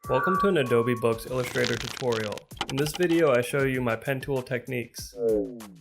Welcome to an Adobe Books Illustrator tutorial. In this video I show you my pen tool techniques.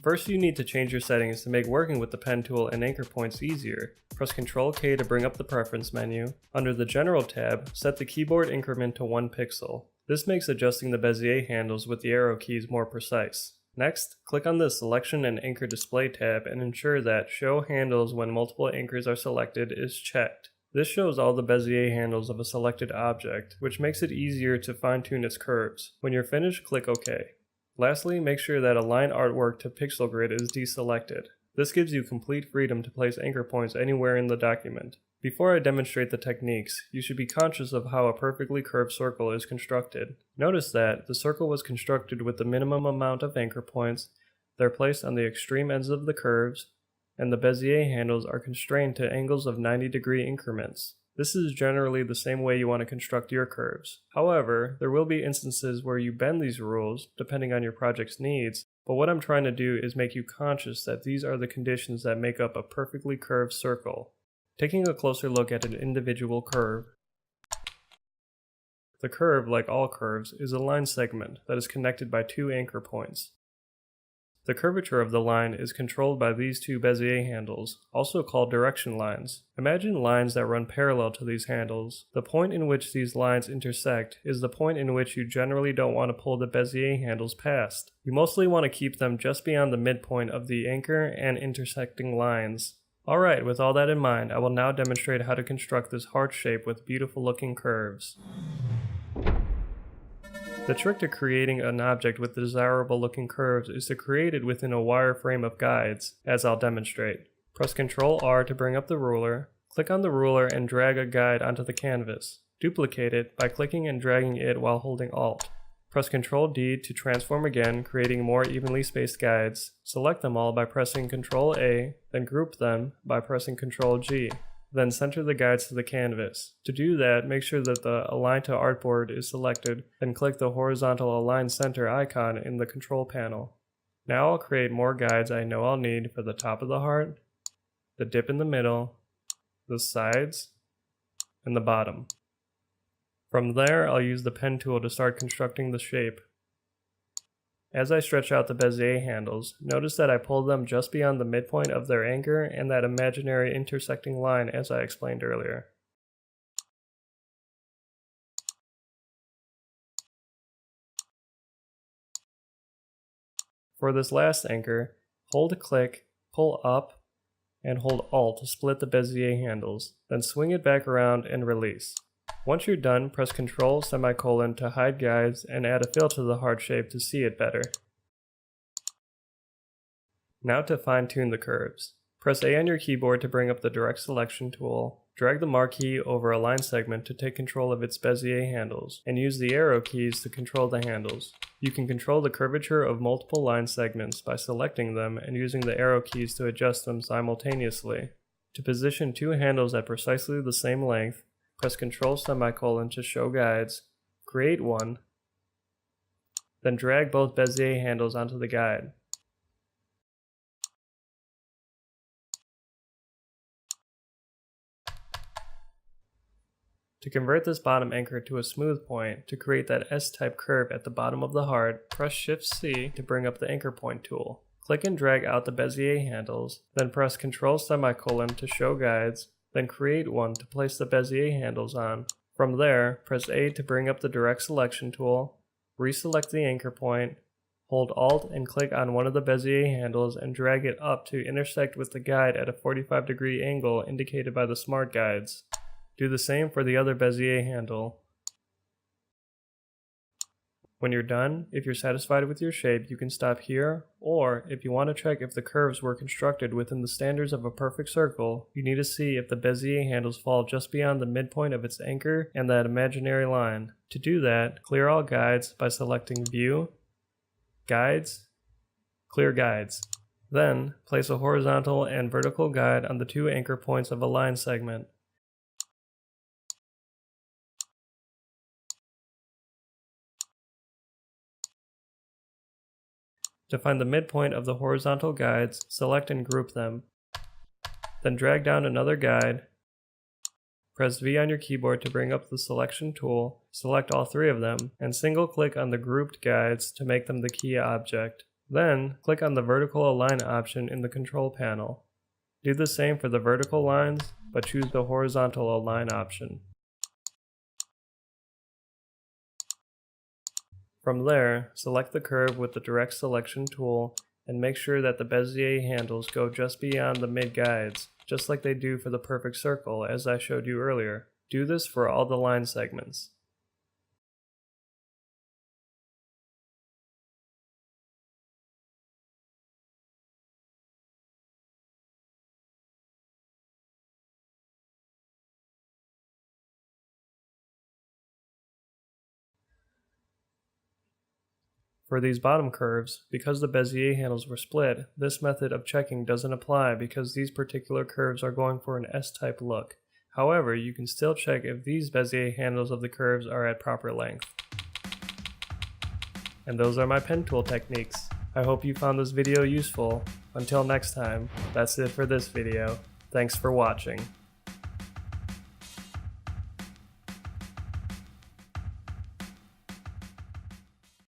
First you need to change your settings to make working with the pen tool and anchor points easier. Press Ctrl K to bring up the preference menu. Under the General tab, set the keyboard increment to 1 pixel. This makes adjusting the Bezier handles with the arrow keys more precise. Next, click on the Selection and Anchor Display tab and ensure that Show Handles when multiple anchors are selected is checked. This shows all the Bezier handles of a selected object, which makes it easier to fine-tune its curves. When you're finished, click OK. Lastly, make sure that Align Artwork to Pixel Grid is deselected. This gives you complete freedom to place anchor points anywhere in the document. Before I demonstrate the techniques, you should be conscious of how a perfectly curved circle is constructed. Notice that the circle was constructed with the minimum amount of anchor points, they're placed on the extreme ends of the curves, and the Bezier handles are constrained to angles of 90-degree increments. This is generally the same way you want to construct your curves. However, there will be instances where you bend these rules, depending on your project's needs, but what I'm trying to do is make you conscious that these are the conditions that make up a perfectly curved circle. Taking a closer look at an individual curve. The curve, like all curves, is a line segment that is connected by 2 anchor points. The curvature of the line is controlled by these 2 Bezier handles, also called direction lines. Imagine lines that run parallel to these handles. The point in which these lines intersect is the point in which you generally don't want to pull the Bezier handles past. You mostly want to keep them just beyond the midpoint of the anchor and intersecting lines. Alright, with all that in mind, I will now demonstrate how to construct this heart shape with beautiful looking curves. The trick to creating an object with desirable looking curves is to create it within a wireframe of guides, as I'll demonstrate. Press Ctrl R to bring up the ruler, click on the ruler and drag a guide onto the canvas. Duplicate it by clicking and dragging it while holding Alt. Press Ctrl D to transform again, creating more evenly spaced guides. Select them all by pressing Ctrl A, then group them by pressing Ctrl G. Then center the guides to the canvas. To do that, make sure that the Align to Artboard is selected, then click the horizontal Align Center icon in the control panel. Now I'll create more guides I know I'll need for the top of the heart, the dip in the middle, the sides, and the bottom. From there, I'll use the pen tool to start constructing the shape. As I stretch out the Bezier handles, notice that I pull them just beyond the midpoint of their anchor and that imaginary intersecting line as I explained earlier. For this last anchor, hold click, pull up, and hold Alt to split the Bezier handles, then swing it back around and release. Once you're done, press Ctrl semicolon to hide guides and add a fill to the heart shape to see it better. Now to fine-tune the curves. Press A on your keyboard to bring up the Direct Selection tool, drag the marquee over a line segment to take control of its Bezier handles, and use the arrow keys to control the handles. You can control the curvature of multiple line segments by selecting them and using the arrow keys to adjust them simultaneously. To position 2 handles at precisely the same length, press Ctrl semicolon to show guides, create one, then drag both Bezier handles onto the guide. To convert this bottom anchor to a smooth point, to create that S-type curve at the bottom of the heart, press Shift-C to bring up the anchor point tool. Click and drag out the Bezier handles, then press Ctrl semicolon to show guides, then create one to place the Bezier handles on. From there, press A to bring up the Direct Selection tool, reselect the anchor point, hold Alt and click on one of the Bezier handles and drag it up to intersect with the guide at a 45-degree angle indicated by the Smart Guides. Do the same for the other Bezier handle. When you're done, if you're satisfied with your shape, you can stop here, or if you want to check if the curves were constructed within the standards of a perfect circle, you need to see if the Bezier handles fall just beyond the midpoint of its anchor and that imaginary line. To do that, clear all guides by selecting View, Guides, Clear Guides. Then, place a horizontal and vertical guide on the 2 anchor points of a line segment. To find the midpoint of the horizontal guides, select and group them. Then drag down another guide, Press V on your keyboard to bring up the selection tool, select all three of them, and single-click on the grouped guides to make them the key object. Then, click on the vertical align option in the control panel. Do the same for the vertical lines, but choose the horizontal align option. From there, select the curve with the direct selection tool and make sure that the Bezier handles go just beyond the mid-guides, just like they do for the perfect circle as I showed you earlier. Do this for all the line segments. For these bottom curves, because the Bezier handles were split, this method of checking doesn't apply because these particular curves are going for an S-type look. However, you can still check if these Bezier handles of the curves are at proper length. And those are my pen tool techniques. I hope you found this video useful. Until next time, that's it for this video. Thanks for watching.